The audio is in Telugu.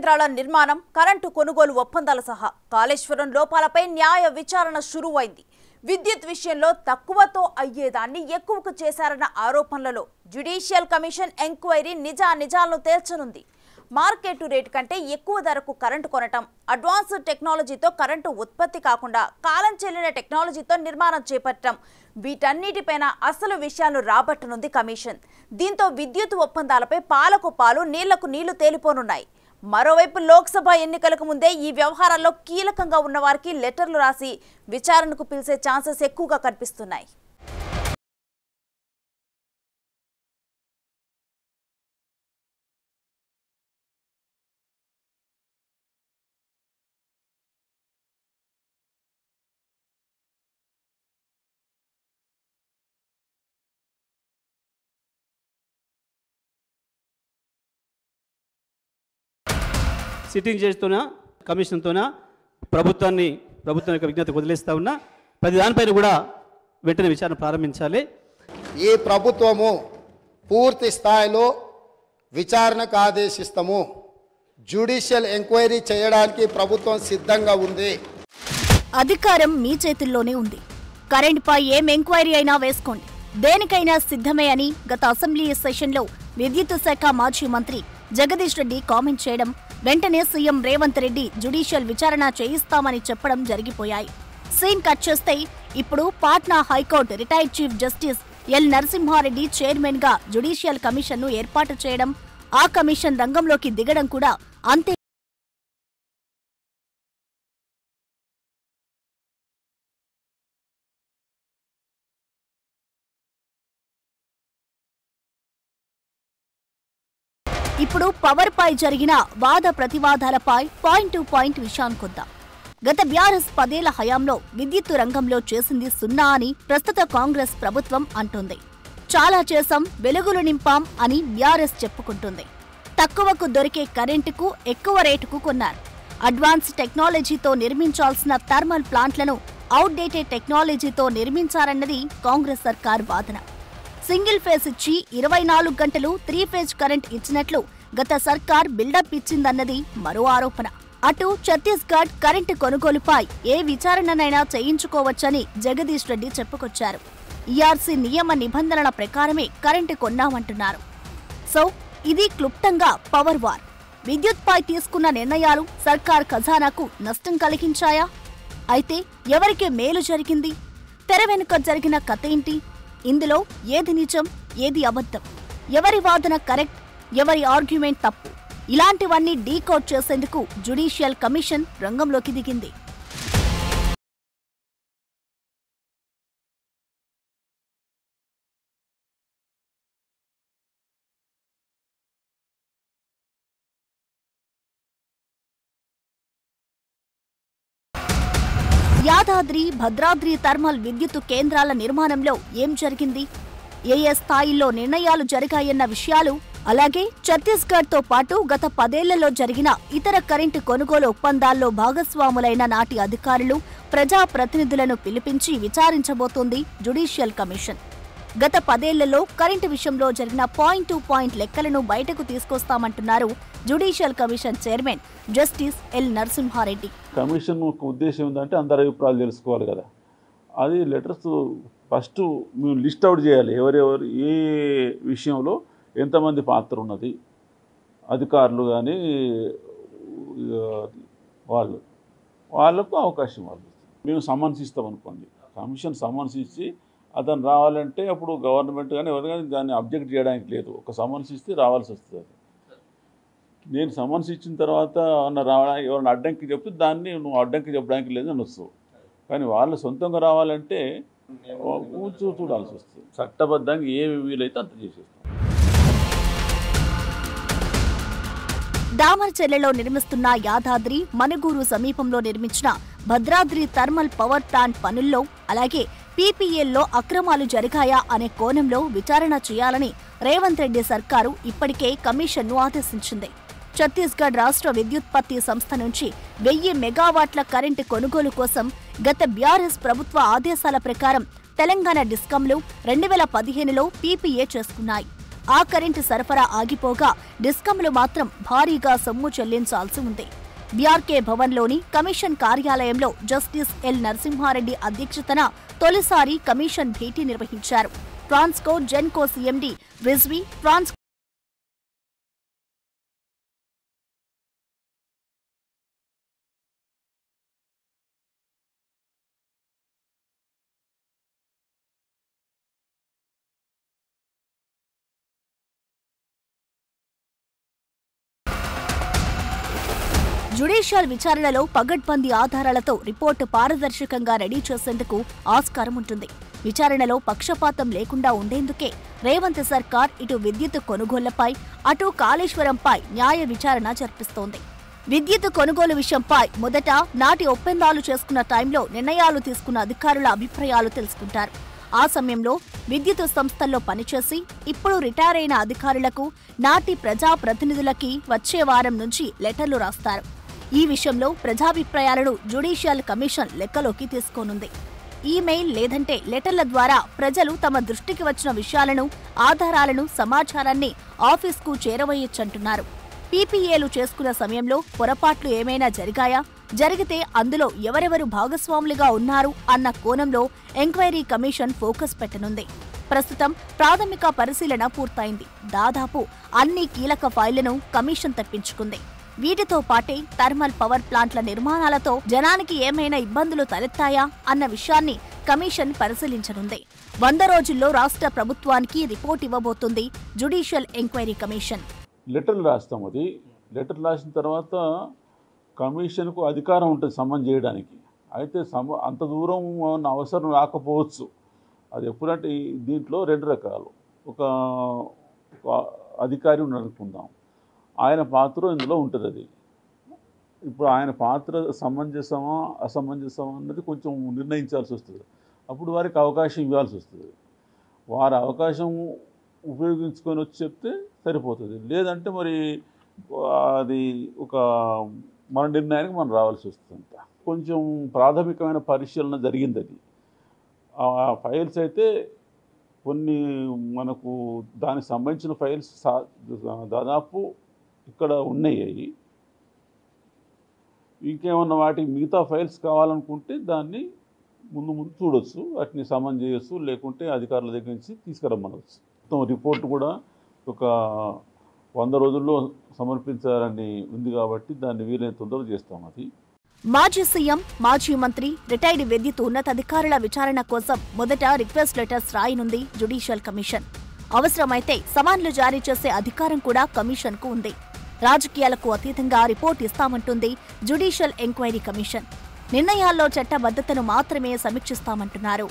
కేంద్రాల నిర్మాణం, కరెంటు కొనుగోలు ఒప్పందాల సహా కాళేశ్వరం లోపాలపై న్యాయ విచారణ షురువైంది. విద్యుత్ విషయంలో తక్కువతో అయ్యేదాన్ని ఎక్కువకు చేశారన్న ఆరోపణలలో జ్యుడిషియల్ కమిషన్ ఎంక్వైరీ నిజాలను తేల్చనుంది. మార్కెట్ రేట్ కంటే ఎక్కువ ధరకు కరెంటు కొనటం, అడ్వాన్స్ టెక్నాలజీతో కరెంటు ఉత్పత్తి కాకుండా కాలం చెల్లిన టెక్నాలజీతో నిర్మాణం చేపట్టడం, వీటన్నిటిపైన అసలు విషయాలను రాబట్టనుంది కమిషన్. దీంతో విద్యుత్ ఒప్పందాలపై పాలకు పాలు, నీళ్లకు నీళ్లు తేలిపోనున్నాయి. మరోవైపు లోక్సభ ఎన్నికలకు ముందే ఈ వ్యవహారాల్లో కీలకంగా ఉన్న వారికి లెటర్లు రాసి విచారణకు పిలిచే ఛాన్సెస్ ఎక్కువగా కనిపిస్తున్నాయి. సిట్టింగ్ జడ్జితోనా కమిషన్తోనా ప్రభుత్వాన్ని యొక్క విజ్ఞతకు వదిలేస్తా ఉన్నా. ప్రతి దానిపైన కూడా వెంటనే విచారణ ప్రారంభించాలి. ఈ ప్రభుత్వము పూర్తి స్థాయిలో విచారణకు ఆదేశిస్తాము. జ్యుడిషియల్ ఎంక్వైరీ చేయడానికి ప్రభుత్వం సిద్ధంగా ఉంది. అధికారం మీ చేతుల్లోనే ఉంది. కరెంటుపై ఏం ఎంక్వైరీ అయినా వేసుకోండి, దేనికైనా సిద్ధమే అని గత అసెంబ్లీ సెషన్లో విద్యుత్ శాఖ మాజీ మంత్రి జగదీష్ రెడ్డి కామెంట్ చేయడం, వెంటనే సీఎం రేవంత్ రెడ్డి జ్యుడిషియల్ విచారణ చేయిస్తామని చెప్పడం జరిగిపోయాయి. సీన్ కట్ చేస్తే ఇప్పుడు Patna high court retired chief justice L Narasimha Reddy chairman గా జ్యుడిషియల్ కమిషన్ ను ఏర్పాటు చేయడం, ఆ కమిషన్ రంగంలోకి దిగడం కూడా అంతే. ఇప్పుడు పవర్ పై జరిగిన వాద ప్రతివాదాలపై పాయింట్ టు పాయింట్ విషయానికొద్దాం. గత బీఆర్ఎస్ 10 ఏళ్ల హయాంలో విద్యుత్తు రంగంలో చేసింది సున్నా అని ప్రస్తుత కాంగ్రెస్ ప్రభుత్వం అంటుంది. చాలా చేసాం, వెలుగులు నింపాం అని బీఆర్ఎస్ చెప్పుకుంటుంది. తక్కువకు దొరికే కరెంటుకు ఎక్కువ రేటుకు కొన్నారు. అడ్వాన్స్ టెక్నాలజీతో నిర్మించాల్సిన థర్మల్ ప్లాంట్లను అవుట్డేటెడ్ టెక్నాలజీతో నిర్మించారన్నది కాంగ్రెస్ సర్కార్ వాదన. సింగిల్ ఫేజ్ ఇచ్చి 24 గంటలు 3 ఫేజ్ కరెంట్ ఇచ్చినట్లు గత సర్కార్ బిల్డప్ ఇచ్చిందన్నది మరో ఆరోపణ. అటు ఛత్తీస్గఢ్ కరెంటు కొనుగోలుపై ఏ విచారణనైనా చేయించుకోవచ్చని జగదీష్ రెడ్డి చెప్పుకొచ్చారు. ఈఆర్సీ నియమ నిబంధనల ప్రకారమే కరెంటు కొన్నామంటున్నారు. సో ఇది క్లుప్తంగా పవర్ వార్. విద్యుత్పై తీసుకున్న నిర్ణయాలు సర్కార్ ఖజానాకు నష్టం కలిగించాయా? అయితే ఎవరికి మేలు జరిగింది? తెర వెనుక జరిగిన కథేంటి? ఇందులో ఏది నిజం, ఏది అబద్ధం, ఎవరి వాదన కరెక్ట్, ఎవరి ఆర్గ్యుమెంట్ తప్పు, ఇలాంటివన్నీ డీకోడ్ చేసేందుకు జ్యుడిషియల్ కమిషన్ రంగంలోకి దిగింది. యాదాద్రి, భద్రాద్రి థర్మల్ విద్యుత్తు కేంద్రాల నిర్మాణంలో ఏం జరిగింది? ఏ స్థాయిల్లో నిర్ణయాలు జరిగాయన్న విషయాలు, అలాగే ఛత్తీస్గఢ్తో పాటు గత 10 ఏళ్లలో జరిగిన ఇతర కరెంటు కొనుగోలు ఒప్పందాల్లో భాగస్వాములైన నాటి అధికారులు, ప్రజాప్రతినిధులను పిలిపించి విచారించబోతోంది జ్యుడిషియల్ కమిషన్. గత 10 ఏళ్లలో కరెంటు విషయంలో జరిగిన పాయింట్ టు పాయింట్ లెక్కలను బయటకు తీసుకొస్తామంటున్నారు judicial commission chairman justice L Narasimha Reddy. Commission ఉద్దేశం ఏంటంటే అందరి అభిప్రాయాలు తెలుసుకోవాలి కదా. అది లెటర్స్ ఫస్ట్ మేము లిస్ట్ అవుట్ చేయాలి. ఎవరెవరు ఏ విషయంలో ఎంతమంది పాత్ర ఉన్నది, అధికారులు కానీ వాళ్ళకు అవకాశం వాళ్ళు. మేము సమన్స్ ఇస్తాం అనుకోండి, కమిషన్ సమన్స్ ఇచ్చి అతను రావాలంటే అప్పుడు గవర్నమెంట్ కానీ ఎవరు కానీ దాన్ని అబ్జెక్ట్ చేయడానికి లేదు. ఒక సమన్స్ ఇస్తే రావాల్సి వస్తుంది. నేను సమన్స్ ఇచ్చిన తర్వాత రావడానికి ఎవరైనా అడ్డంకి చెప్తే దాన్ని నువ్వు అడ్డంకి చెప్పడానికి లేదని వస్తావు. కానీ వాళ్ళు సొంతంగా రావాలంటే చూడాల్సి వస్తుంది. చట్టబద్ధంగా ఏ వీలైతే అంత చేసేస్తాం. దామర్చెర్లలో నిర్మిస్తున్న యాదాద్రి, మనుగూరు సమీపంలో నిర్మించిన భద్రాద్రి థర్మల్ పవర్ ప్లాంట్ పనుల్లో, అలాగే పీపీఏల్లో అక్రమాలు జరిగాయా అనే కోణంలో విచారణ చేయాలని రేవంత్ రెడ్డి సర్కారు ఇప్పటికే కమిషన్ను ఆదేశించింది. ఛత్తీస్గఢ్ రాష్ట్ర విద్యుత్పత్తి సంస్థ నుంచి 1000 మెగావాట్ల కరెంటు కొనుగోలు కోసం గత బీఆర్ఎస్ ప్రభుత్వ ఆదేశాల ప్రకారం తెలంగాణ డిస్కంలు 2015లో పీపీఏ చేసుకున్నాయి. ఆ కరెంటు సరఫరా ఆగిపోగా డిస్కంలు మాత్రం భారీగా సొమ్ము చెల్లించాల్సి ఉంది. బీఆర్కే భవన్లోని కమిషన్ కార్యాలయంలో జస్టిస్ ఎల్ నరసింహారెడ్డి అధ్యక్షతన తొలిసారి కమిషన్ భేటీ నిర్వహించారు. ట్రాన్స్కో జెన్కో సీఎండీ రిజ్వీ, ట్రాన్స్ జ్యుడిషియల్ విచారణలో పగడ్బందీ ఆధారాలతో రిపోర్టు పారదర్శకంగా రెడీ చేసేందుకు ఆస్కారం ఉంటుంది. విచారణలో పక్షపాతం లేకుండా ఉండేందుకే రేవంత్ సర్కార్ ఇటు విద్యుత్ కొనుగోళ్లపై, అటు కాళేశ్వరంపై న్యాయ విచారణ జరిపిస్తోంది. విద్యుత్ కొనుగోలు విషయంపై మొదట నాటి ఒప్పందాలు చేసుకున్న టైంలో నిర్ణయాలు తీసుకున్న అధికారుల అభిప్రాయాలు తెలుసుకుంటారు. ఆ సమయంలో విద్యుత్ సంస్థల్లో పనిచేసి ఇప్పుడు రిటైర్ అయిన అధికారులకు, నాటి ప్రజాప్రతినిధులకి వచ్చే వారం నుంచి లెటర్లు రాస్తారు. ఈ విషయంలో ప్రజాభిప్రాయాలను జ్యుడిషియల్ కమిషన్ లెక్కలోకి తీసుకోనుంది. ఈమెయిల్ లేదంటే లెటర్ల ద్వారా ప్రజలు తమ దృష్టికి వచ్చిన విషయాలను, ఆధారాలను, సమాచారాన్ని ఆఫీస్కు చేరవేయొచ్చంటున్నారు. పీపీఏలు చేసుకున్న సమయంలో పొరపాట్లు ఏమైనా జరిగాయా, జరిగితే అందులో ఎవరెవరు భాగస్వాములుగా ఉన్నారు అన్న కోణంలో ఎంక్వైరీ కమిషన్ ఫోకస్ పెట్టనుంది. ప్రస్తుతం ప్రాథమిక పరిశీలన పూర్తయింది. దాదాపు అన్ని కీలక ఫైళ్లను కమిషన్ తెప్పించుకుంది. వీటితో పాటే థర్మల్ పవర్ ప్లాంట్ల నిర్మాణాలతో జనానికి ఏమైనా ఇబ్బందులు తలెత్తాయా అన్న విషయాన్ని కమిషన్ పరిశీలించనుంది. 100 రోజుల్లో రాష్ట్ర ప్రభుత్వానికి రిపోర్ట్ ఇవ్వబోతుంది జ్యుడిషియల్ ఎంక్వైరీ కమిషన్. లెటర్లు రాస్తాం. అది లెటర్ రాసిన తర్వాత కమిషన్కు అధికారం ఉంటుంది సమన్ చేయడానికి. అయితే అంత దూరం అవసరం రాకపోవచ్చు. అది ఎప్పుడంటే దీంట్లో 2 రకాలు. ఒక అధికారి అనుకుందాం, ఆయన పాత్ర ఇందులో ఉంటుంది. అది ఇప్పుడు ఆయన పాత్ర సమంజసమా అసమంజసమా అన్నది కొంచెం నిర్ణయించాల్సి వస్తుంది. అప్పుడు వారికి అవకాశం ఇవ్వాల్సి వస్తుంది. వారి అవకాశం ఉపయోగించుకొని వచ్చి చెప్తే సరిపోతుంది. లేదంటే మరి అది ఒక మన నిర్ణయానికి మనం రావాల్సి వస్తుంది. కొంచెం ప్రాథమికమైన పరిశీలన జరిగింది. అది ఆ ఫైల్స్ అయితే కొన్ని మనకు దానికి సంబంధించిన ఫైల్స్ దాదాపు ఇక్కడ ఉన్నాయి. ఇంకేమన్నా వాటికి మిగతా ఫైల్స్ కావాలనుకుంటే దాన్ని ముందు చూడొచ్చు, వాటిని సమన్ చేయొచ్చు, లేకుంటే అధికారుల దగ్గర నుంచి తీసుకురమ్మనవచ్చు. మొత్తం రిపోర్ట్ కూడా ఒక 100 రోజుల్లో సమర్పించాలని ఉంది కాబట్టి దాన్ని వీలైన తొందరగా చేస్తాం. అది మాజీ సీఎం, మాజీ మంత్రి, రిటైర్డ్ విద్యుత్ ఉన్నతాధికారుల విచారణ కోసం మొదట రిక్వెస్ట్ లెటర్స్ రాయనుంది జ్యుడిషియల్ కమిషన్. అవసరమైతే సమన్లు జారీ చేసే అధికారం కూడా కమిషన్కు ఉంది. రాజకీయాలకు అతీతంగా రిపోర్ట్ ఇస్తామంటుంది జ్యుడిషియల్ ఎంక్వైరీ కమిషన్. నిర్ణయాల్లో చట్టబద్ధతను మాత్రమే సమీక్షిస్తామంటున్నారు.